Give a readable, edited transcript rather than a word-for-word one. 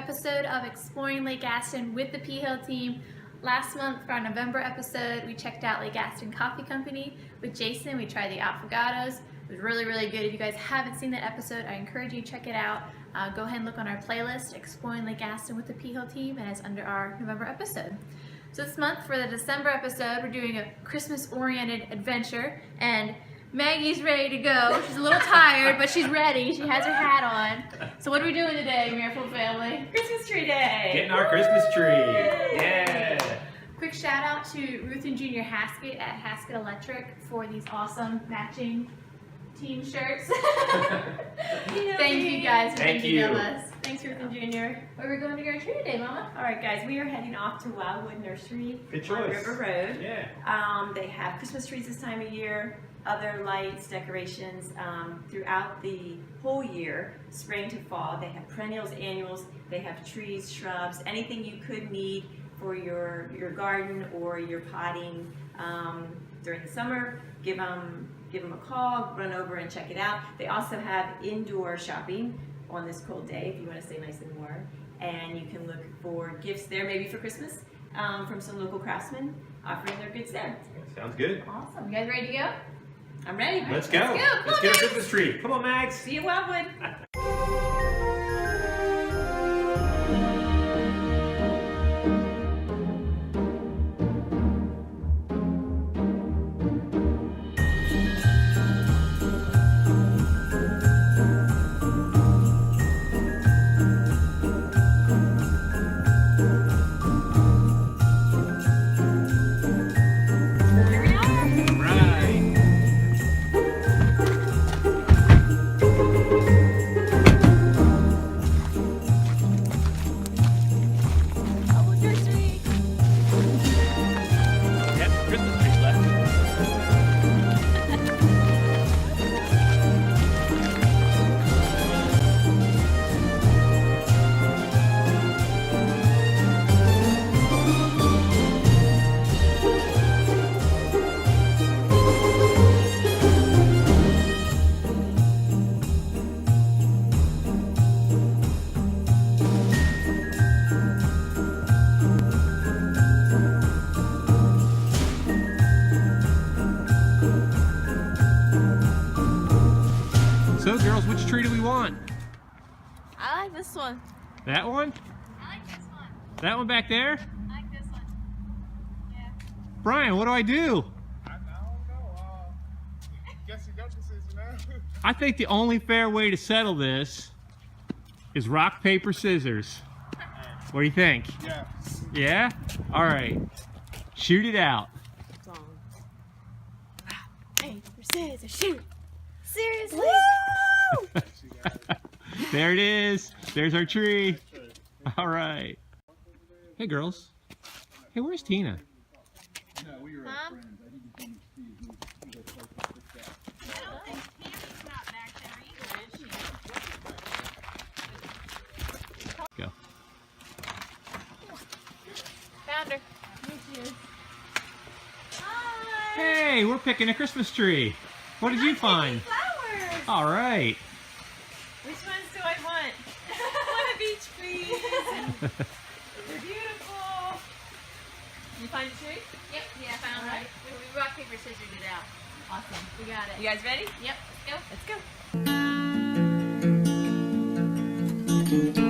episode of Exploring Lake Gaston with the P Hill team. Last month for our November episode, we checked out Lake Gaston Coffee Company with Jason. We tried the affogatos. It was really, really good. If you guys haven't seen that episode, I encourage you to check it out. Go ahead and look on our playlist, Exploring Lake Gaston with the P Hill team, and it's under our November episode. So this month for the December episode, we're doing a Christmas-oriented adventure, and Maggie's ready to go. She's a little tired, but she's ready. She has her hat on. So what are we doing today, Miracle Family? Christmas tree day! Getting our Christmas tree! Yeah! Quick shout out to Ruth and Junior Haskett at Haskett Electric for these awesome matching team shirts. Thank you guys for thinking of us. Thanks, Ruth and Junior. Where are we going to get our tree today, Mama? Alright guys, we are heading off to Wildwood Nursery on River Road. Yeah. They have Christmas trees this time of year, other lights, decorations throughout the whole year, spring to fall. They have perennials, annuals, they have trees, shrubs, anything you could need for your garden or your potting during the summer. Give them a call, run over and check it out. They also have indoor shopping on this cold day if you want to stay nice and warm. And you can look for gifts there, maybe for Christmas, from some local craftsmen offering their goods there. Sounds good. Awesome. You guys ready to go? I'm ready. Let's go. Let's get our Christmas tree. Come on, Max. See you at Wildwood. So, girls, which tree do we want? I like this one. That one? I like this one. That one back there? I like this one. Yeah. Brian, what do? I don't know. Guess you got your decision now. I think the only fair way to settle this is rock, paper, scissors. What do you think? Yeah. Yeah? All right. Shoot it out. Paper, scissors, shoot. Seriously? Woo! There it is. There's our tree. All right. Hey, girls. Hey, where's Tina? Mom? Go. Found her. Hi. Hey, we're picking a Christmas tree. What did you find? Flowers! All right. Which ones do I want? One of each, please. They're beautiful. You find a tree? Yep, yeah, I found Alright. it. We rock, paper, scissors it out. Awesome. We got it. You guys ready? Yep, let's go. Let's go.